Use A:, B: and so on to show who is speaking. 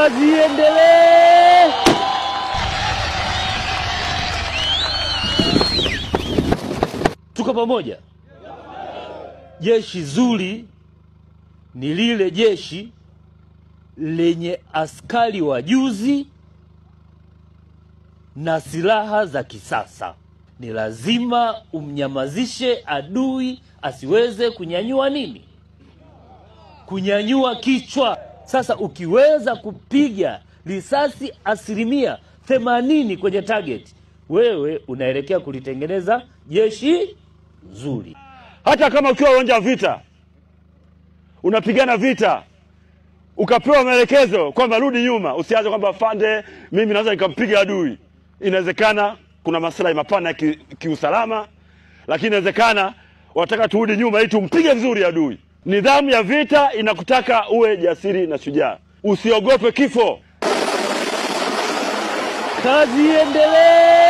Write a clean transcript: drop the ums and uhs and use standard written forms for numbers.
A: Kazi iendelee. Tuko pamoja. Jeshi zuri ni lile jeshi lenye askari wajuzi na silaha za kisasa. Ni lazima umnyamazishe adui asiweze kunyanyua nini? Kunyanyua kichwa. Sasa ukiweza kupiga risasi 80% kwenye target, wewe unaelekea kulitengeneza jeshi zuri.
B: Hata kama ukiwa uwanja wa vita, unapigana vita, ukapewa maelekezo kwamba rudi nyuma, usianze kwamba afande, mimi naweza nikampiga adui. Inawezekana kuna maslahi mapana ya kiusalama, lakini inawezekana wataka turudi nyuma ili tumpige vizuri adui. Nidhamu ya vita inakutaka uwe jasiri na shujaa. Usiogope kifo.
A: Kazi iendelee.